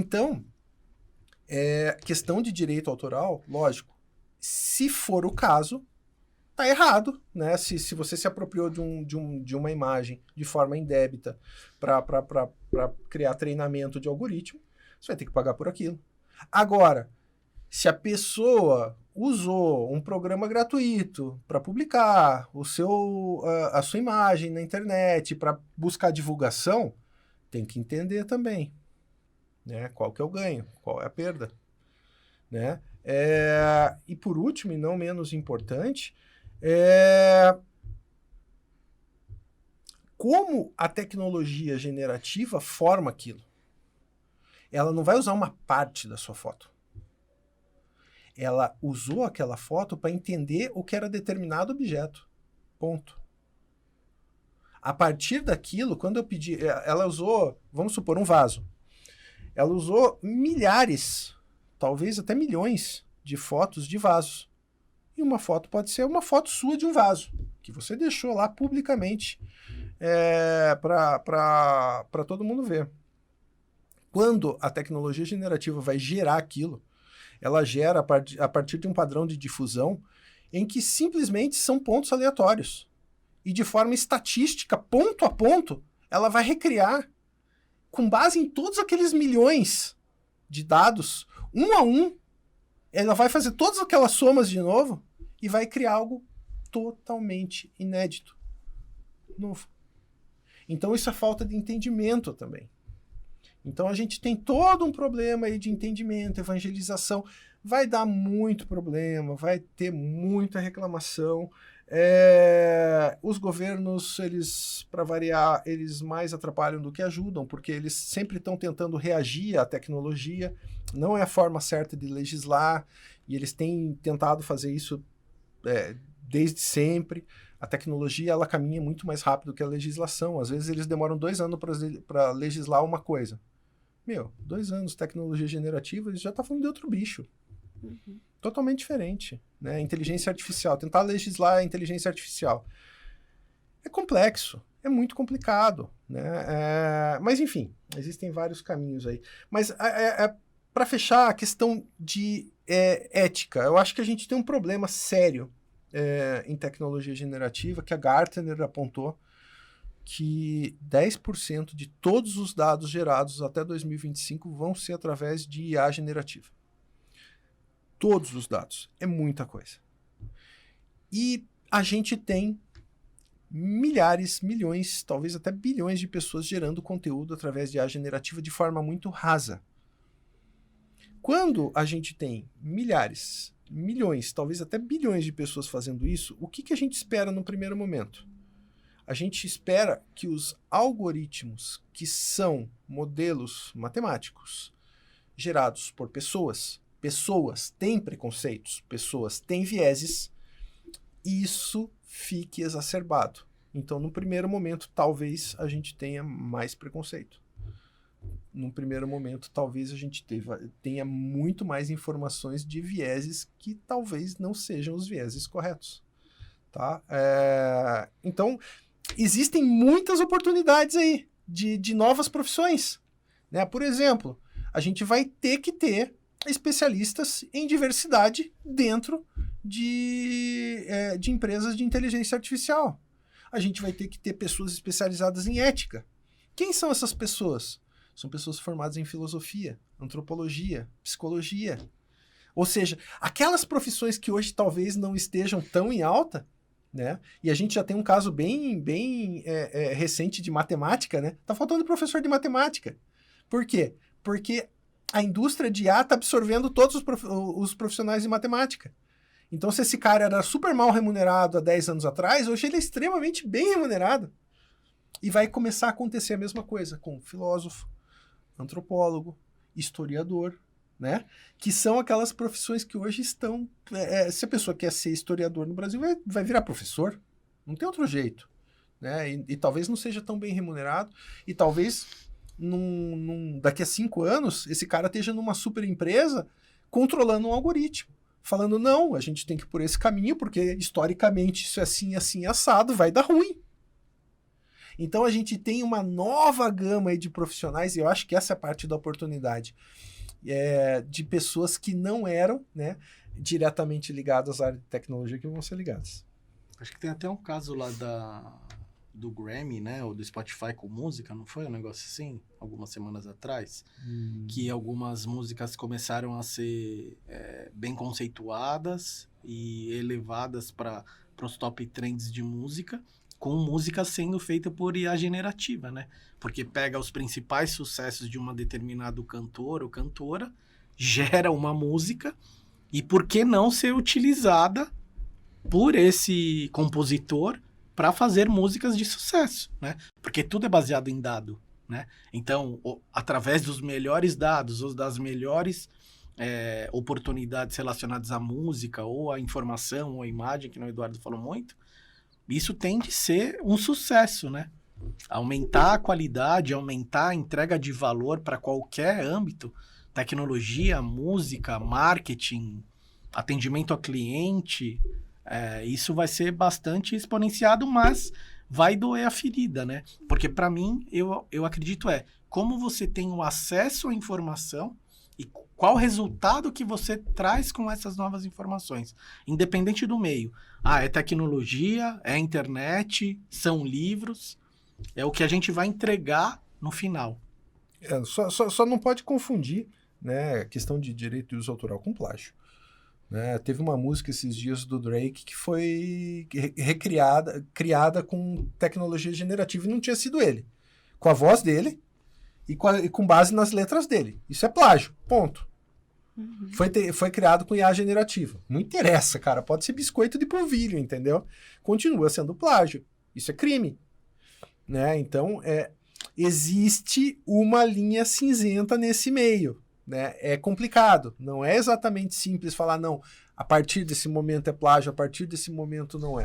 Então, questão de direito autoral, lógico, se for o caso, tá errado, né? Se você se apropriou de uma imagem de forma indébita para criar treinamento de algoritmo, você vai ter que pagar por aquilo. Agora, se a pessoa usou um programa gratuito para publicar a sua imagem na internet, para buscar divulgação, tem que entender também, né? Qual que é o ganho, qual é a perda, né? E por último, e não menos importante, como a tecnologia generativa forma aquilo. Ela não vai usar uma parte da sua foto. Ela usou aquela foto para entender o que era determinado objeto. Ponto. A partir daquilo, quando eu pedi... Ela usou, vamos supor, um vaso. Ela usou milhares, talvez até milhões de fotos de vasos. E uma foto pode ser uma foto sua de um vaso, que você deixou lá publicamente para todo mundo ver. Quando a tecnologia generativa vai gerar aquilo, ela gera a partir de um padrão de difusão em que simplesmente são pontos aleatórios. E de forma estatística, ponto a ponto, ela vai recriar, com base em todos aqueles milhões de dados, um a um, ela vai fazer todas aquelas somas de novo e vai criar algo totalmente inédito, novo. Então isso é falta de entendimento também. Então a gente tem todo um problema aí de entendimento, evangelização, vai dar muito problema, vai ter muita reclamação. Os governos, eles, para variar, eles mais atrapalham do que ajudam, porque eles sempre estão tentando reagir à tecnologia, não é a forma certa de legislar, e eles têm tentado fazer isso desde sempre. A tecnologia, ela caminha muito mais rápido que a legislação. Às vezes eles demoram 2 anos para legislar uma coisa. 2 anos, tecnologia generativa, eles já estão falando de outro bicho. Uhum. Totalmente diferente, né? Inteligência artificial, tentar legislar a inteligência artificial. É complexo, é muito complicado, né? Mas enfim, existem vários caminhos aí. Mas para fechar, a questão de ética, eu acho que a gente tem um problema sério em tecnologia generativa, que a Gartner apontou que 10% de todos os dados gerados até 2025 vão ser através de IA generativa. Todos os dados. É muita coisa. E a gente tem milhares, milhões, talvez até bilhões de pessoas gerando conteúdo através de IA generativa de forma muito rasa. Quando a gente tem milhares, milhões, talvez até bilhões de pessoas fazendo isso, o que a gente espera no primeiro momento? A gente espera que os algoritmos, que são modelos matemáticos gerados por pessoas têm preconceitos, pessoas têm vieses, isso fique exacerbado. Então, no primeiro momento, talvez a gente tenha mais preconceito. No primeiro momento, talvez a gente tenha muito mais informações de vieses que talvez não sejam os vieses corretos. Tá? Então, existem muitas oportunidades aí de novas profissões. Né? Por exemplo, a gente vai ter que ter especialistas em diversidade dentro de empresas de inteligência artificial. A gente vai ter que ter pessoas especializadas em ética. Quem são essas pessoas? São pessoas formadas em filosofia, antropologia, psicologia. Ou seja, aquelas profissões que hoje talvez não estejam tão em alta, né? E a gente já tem um caso bem recente de matemática, né? Tá faltando professor de matemática. Por quê? Porque a indústria de IA está absorvendo todos os profissionais de matemática. Então, se esse cara era super mal remunerado há 10 anos atrás, hoje ele é extremamente bem remunerado. E vai começar a acontecer a mesma coisa com filósofo, antropólogo, historiador, né? Que são aquelas profissões que hoje estão... se a pessoa quer ser historiador no Brasil, vai virar professor. Não tem outro jeito. Né? E talvez não seja tão bem remunerado. E talvez, daqui a 5 anos, esse cara esteja numa super empresa controlando um algoritmo. Falando, não, a gente tem que ir por esse caminho, porque historicamente isso é assim, assim, assado, vai dar ruim. Então a gente tem uma nova gama aí de profissionais, e eu acho que essa é a parte da oportunidade, de pessoas que não eram, né, diretamente ligadas à área de tecnologia, que vão ser ligadas. Acho que tem até um caso lá do Grammy, né? Ou do Spotify com música, não foi um negócio assim? Algumas semanas atrás. Que algumas músicas começaram a ser bem conceituadas e elevadas para os top trends de música, com música sendo feita por IA generativa, né? Porque pega os principais sucessos de uma determinado cantor ou cantora, gera uma música, e por que não ser utilizada por esse compositor para fazer músicas de sucesso, né? Porque tudo é baseado em dado, né? Então, através dos melhores dados, ou das melhores oportunidades relacionadas à música, ou à informação, ou à imagem, que o Eduardo falou muito, isso tem de ser um sucesso, né? Aumentar a qualidade, aumentar a entrega de valor para qualquer âmbito, tecnologia, música, marketing, atendimento ao cliente, isso vai ser bastante exponenciado, mas vai doer a ferida, né? Porque para mim, eu acredito como você tem o acesso à informação e qual o resultado que você traz com essas novas informações, independente do meio. É tecnologia, é internet, são livros, é o que a gente vai entregar no final. Só não pode confundir, né, a questão de direito de uso autoral com plágio. Né? Teve uma música esses dias do Drake que foi criada com tecnologia generativa e não tinha sido ele. Com a voz dele e com base nas letras dele. Isso é plágio, ponto. Uhum. Foi criado com IA generativa. Não interessa, cara. Pode ser biscoito de polvilho, entendeu? Continua sendo plágio. Isso é crime. Né? Então, existe uma linha cinzenta nesse meio. Né? É complicado, não é exatamente simples falar, não, a partir desse momento é plágio, a partir desse momento não é.